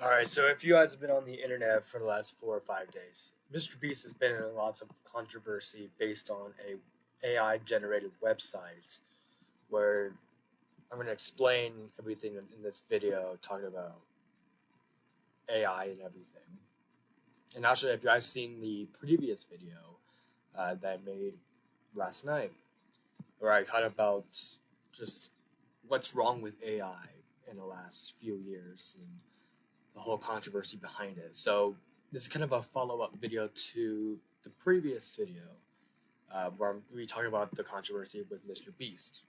Alright, so if you guys have been on the internet for the last 4 or 5 days, MrBeast has been in lots of controversy based on a AI generated website where I'm going to explain everything in this video talking about AI and everything. And actually, if you guys seen the previous video that I made last night, where I talked about just what's wrong with AI in the last few years and the whole controversy behind it. So this is kind of a follow-up video to the previous video where we talked about the controversy with MrBeast.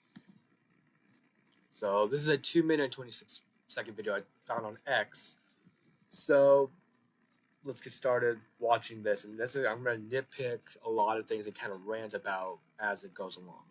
So this is a 2-minute and 26-second video I found on X. So let's get started watching this, and I'm going to nitpick a lot of things and kind of rant about as it goes along.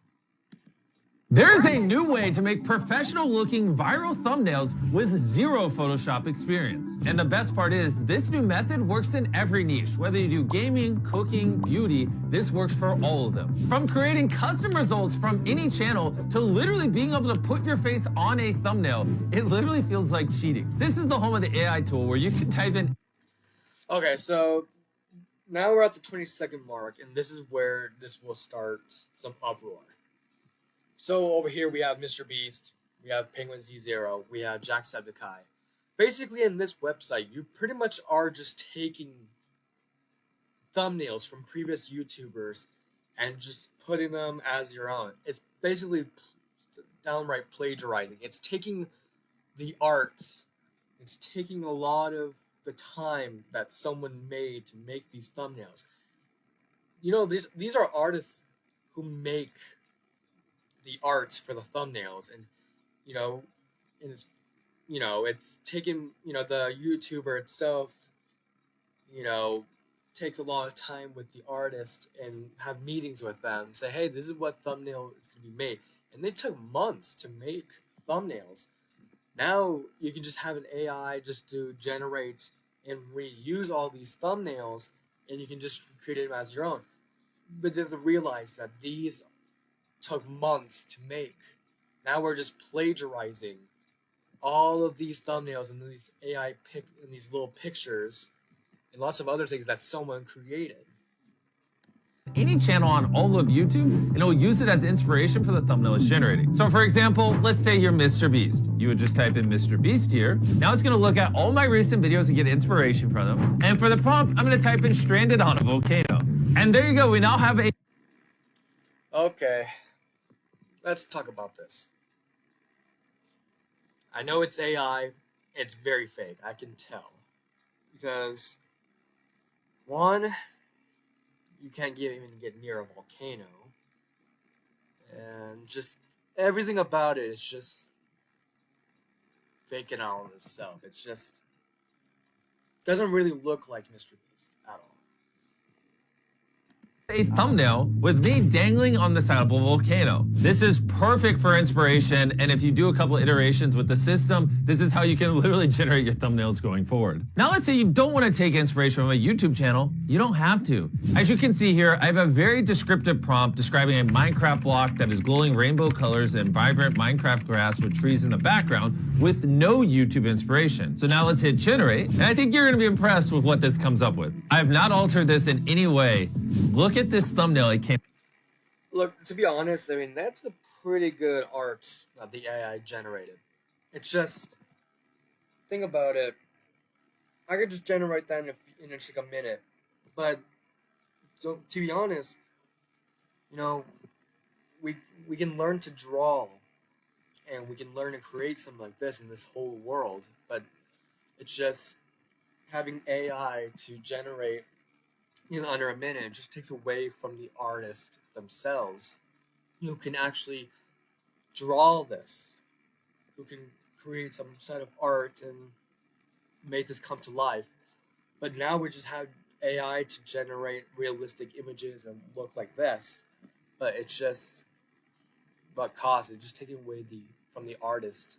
There's a new way to make professional-looking viral thumbnails with zero Photoshop experience. And the best part is, this new method works in every niche. Whether you do gaming, cooking, beauty, this works for all of them. From creating custom results from any channel to literally being able to put your face on a thumbnail, it literally feels like cheating. This is the home of the AI tool where you can type in... Okay, so now we're at the 20-second mark, and this is where this will start some uproar. So over here we have MrBeast, we have Penguin Z0, we have Jacksepticeye. Basically in this website, you pretty much are just taking thumbnails from previous YouTubers and just putting them as your own. It's basically downright plagiarizing. It's taking the art, it's taking a lot of the time that someone made to make these thumbnails. You know, these are artists who make the art for the thumbnails, and it's taken, the YouTuber itself, takes a lot of time with the artist and have meetings with them, say, hey, this is what thumbnail is going to be made, and they took months to make thumbnails. Now you can just have an AI just to generate and reuse all these thumbnails, and you can just create them as your own. But then to realize that these took months to make. Now we're just plagiarizing all of these thumbnails and these AI and these little pictures and lots of other things that someone created. Any channel on all of YouTube, and it'll use it as inspiration for the thumbnail it's generating. So for example, let's say you're MrBeast. You would just type in MrBeast here. Now it's gonna look at all my recent videos and get inspiration from them. And for the prompt, I'm gonna type in stranded on a volcano. And there you go, we now have a... Okay, let's talk about this. I know it's AI, it's very fake, I can tell. Because, one, you can't even get near a volcano. And just everything about it is just faking out of itself. It just doesn't really look like MrBeast at all. A thumbnail with me dangling on the side of a volcano. This is perfect for inspiration, and if you do a couple iterations with the system, this is how you can literally generate your thumbnails going forward. Now let's say you don't want to take inspiration from a YouTube channel. You don't have to. As you can see here, I have a very descriptive prompt describing a Minecraft block that is glowing rainbow colors and vibrant Minecraft grass with trees in the background with no YouTube inspiration. So now let's hit generate, and I think you're going to be impressed with what this comes up with. I have not altered this in any way. Look at this thumbnail it came. Look, to be honest, I mean, that's a pretty good art that the AI generated. It's just, think about it, I could just generate that in just like a minute. But so, to be honest, we can learn to draw, and we can learn to create something like this in this whole world. But it's just having AI to generate under a minute, it just takes away from the artist themselves, who can actually draw this, who can create some sort of art and make this come to life. But now we just have AI to generate realistic images and look like this. But it's just, what cost? It's just taking away from the artist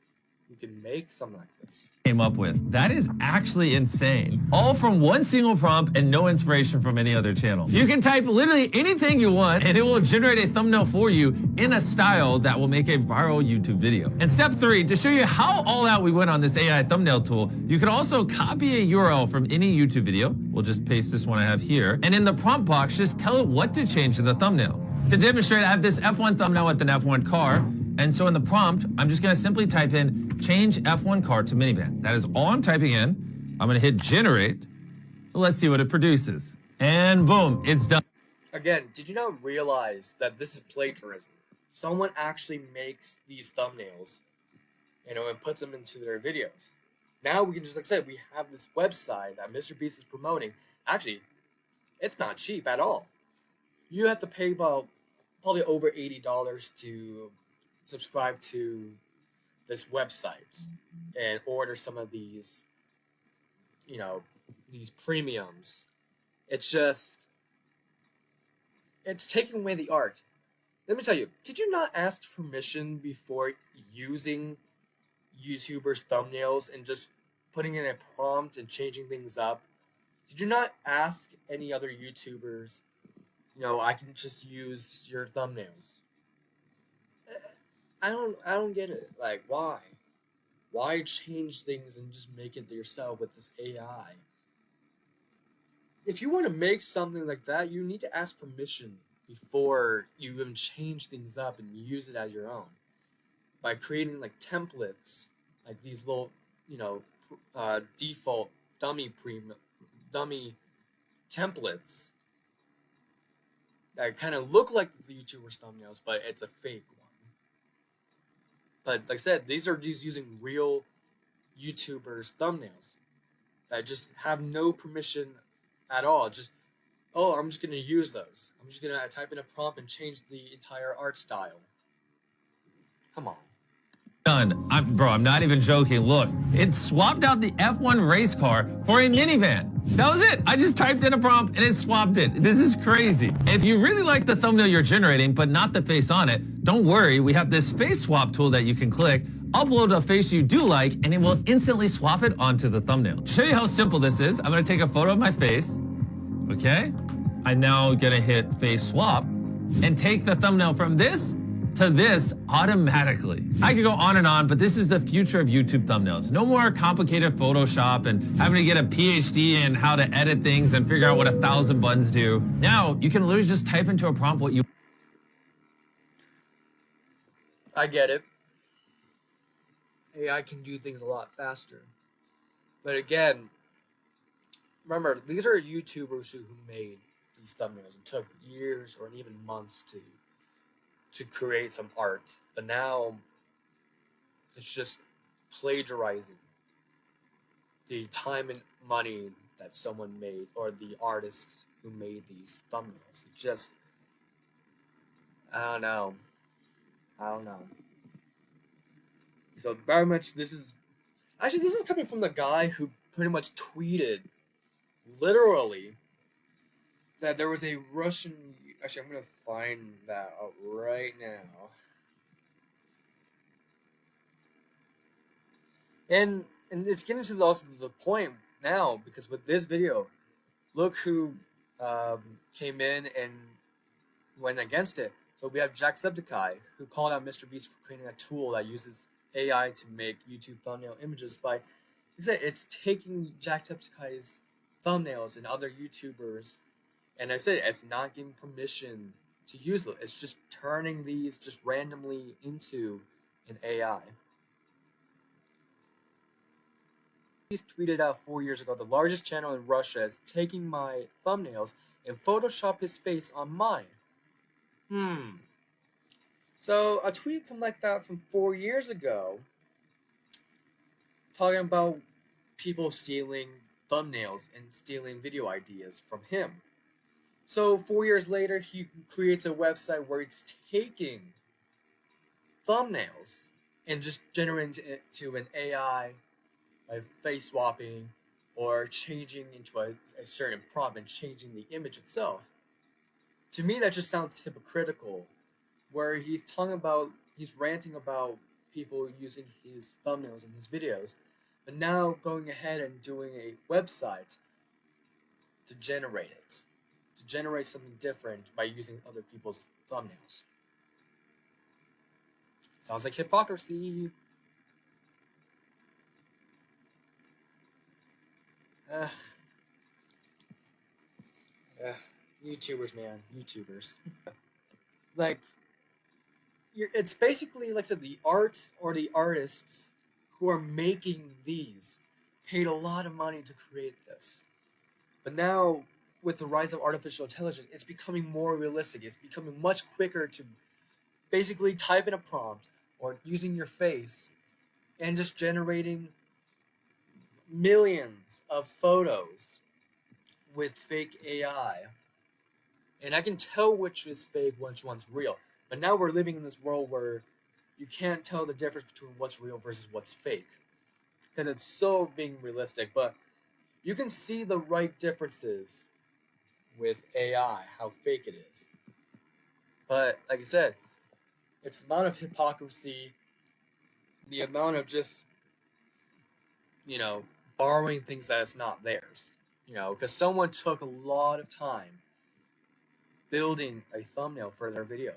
you can make something like this. Came up with. That is actually insane. All from one single prompt and no inspiration from any other channel. You can type literally anything you want and it will generate a thumbnail for you in a style that will make a viral YouTube video. And step 3, to show you how all out we went on this AI thumbnail tool, you can also copy a URL from any YouTube video. We'll just paste this one I have here. And in the prompt box, just tell it what to change in the thumbnail. To demonstrate, I have this F1 thumbnail with an F1 car. And so in the prompt, I'm just gonna simply type in change F1 car to minivan. That is all I'm typing in. I'm gonna hit generate. Let's see what it produces. And boom, it's done. Again, did you not realize that this is plagiarism? Someone actually makes these thumbnails, and puts them into their videos. Now we can just, like I said, we have this website that MrBeast is promoting. Actually, it's not cheap at all. You have to pay about probably over $80 to subscribe to this website and order some of these, these premiums. It's taking away the art. Let me tell you, did you not ask permission before using YouTubers' thumbnails and just putting in a prompt and changing things up? Did you not ask any other YouTubers, I can just use your thumbnails? I don't get it. Like, why? Why change things and just make it yourself with this AI? If you want to make something like that, you need to ask permission before you even change things up and use it as your own. By creating like templates, like these little, default dummy templates that kind of look like the YouTubers' thumbnails, but it's a fake one. But like I said, these are just using real YouTubers' thumbnails that just have no permission at all. Just, oh, I'm just going to use those. I'm just going to type in a prompt and change the entire art style. Come on. Done. I'm not even joking. Look, it swapped out the F1 race car for a minivan. That was it. I just typed in a prompt and it swapped it. This is crazy. If you really like the thumbnail you're generating, but not the face on it, don't worry. We have this face swap tool that you can click, upload a face you do like, and it will instantly swap it onto the thumbnail. To show you how simple this is, I'm gonna take a photo of my face. Okay. I'm now gonna hit face swap and take the thumbnail from this to this automatically. I could go on, but this is the future of YouTube thumbnails. No more complicated Photoshop and having to get a PhD in how to edit things and figure out what 1,000 buttons do. Now you can literally just type into a prompt what you. I get it. AI can do things a lot faster. But again, remember, these are YouTubers who made these thumbnails. It took years or even months to create some art, but now it's just plagiarizing the time and money that someone made, or the artists who made these thumbnails. It just, I don't know. So very much this is coming from the guy who pretty much tweeted literally that there was a Russian. Actually, I'm gonna find that out right now. And it's getting to the point now, because with this video, look who came in and went against it. So we have Jacksepticeye, who called out MrBeast for creating a tool that uses AI to make YouTube thumbnail images by, it's taking Jacksepticeye's thumbnails and other YouTubers. And I said it's not giving permission to use them. It's just turning these just randomly into an AI. He's tweeted out 4 years ago, the largest channel in Russia is taking my thumbnails and Photoshop his face on mine. So a tweet from like that from 4 years ago, talking about people stealing thumbnails and stealing video ideas from him. So 4 years later, he creates a website where it's taking thumbnails and just generating it to an AI by face swapping or changing into a certain prompt and changing the image itself. To me, that just sounds hypocritical, where he's ranting about people using his thumbnails in his videos, but now going ahead and doing a website to generate it, to generate something different by using other people's thumbnails. Sounds like hypocrisy. Ugh. Ugh. YouTubers, man. YouTubers. Like, it's basically, like I said, the art or the artists who are making these paid a lot of money to create this. But now, with the rise of artificial intelligence, it's becoming more realistic. It's becoming much quicker to basically type in a prompt or using your face and just generating millions of photos with fake AI. And I can tell which is fake, which one's real. But now we're living in this world where you can't tell the difference between what's real versus what's fake. Because it's so being realistic. But you can see the right differences with AI, how fake it is. But like I said, it's the amount of hypocrisy, the amount of just, borrowing things that is not theirs. Because someone took a lot of time building a thumbnail for their video.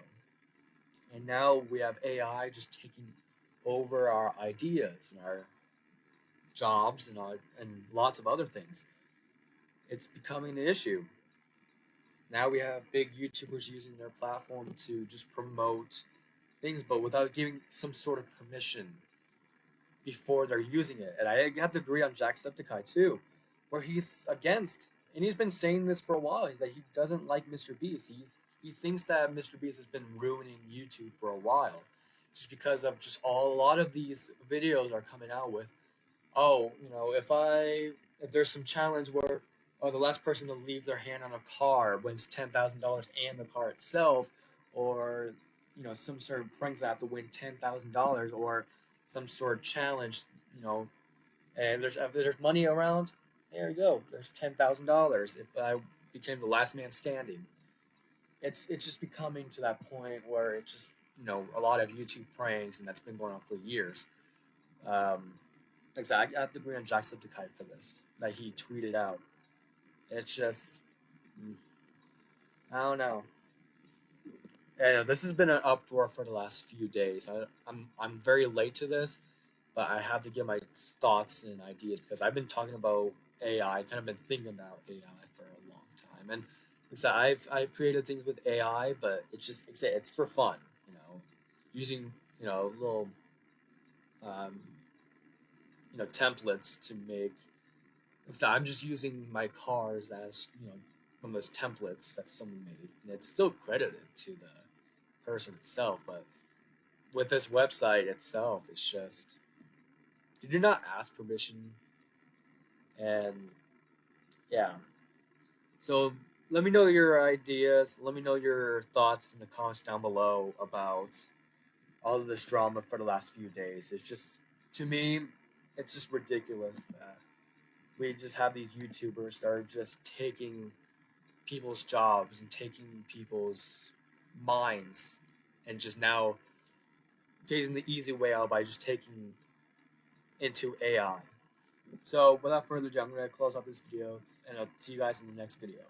And now we have AI just taking over our ideas and our jobs and lots of other things. It's becoming an issue. Now we have big YouTubers using their platform to just promote things, but without giving some sort of permission before they're using it. And I have to agree on Jacksepticeye too, where he's against, and he's been saying this for a while, that he doesn't like MrBeast. He thinks that MrBeast has been ruining YouTube for a while, just because of just a lot of these videos are coming out with, if there's some challenge where the last person to leave their hand on a car wins $10,000 and the car itself, or some sort of pranks that have to win $10,000, or some sort of challenge, and if there's money around, there you go. There's $10,000 if I became the last man standing. It's just becoming to that point where it's just a lot of YouTube pranks, and that's been going on for years. Exactly, I have to agree on Jacksepticeye for this that he tweeted out. It's just, I don't know. Yeah, this has been an uproar for the last few days. I'm very late to this, but I have to give my thoughts and ideas because I've been talking about AI, kind of been thinking about AI for a long time, and so I've created things with AI, but it's for fun, using little templates to make. So I'm just using my cars as from those templates that someone made, and it's still credited to the person itself, but with this website itself, it's just you do not ask permission, and yeah. So let me know your ideas. Let me know your thoughts in the comments down below about all of this drama for the last few days. It's just, to me, it's just ridiculous that we just have these YouTubers that are just taking people's jobs and taking people's minds and just now getting the easy way out by just taking into AI. So without further ado, I'm going to close out this video, and I'll see you guys in the next video.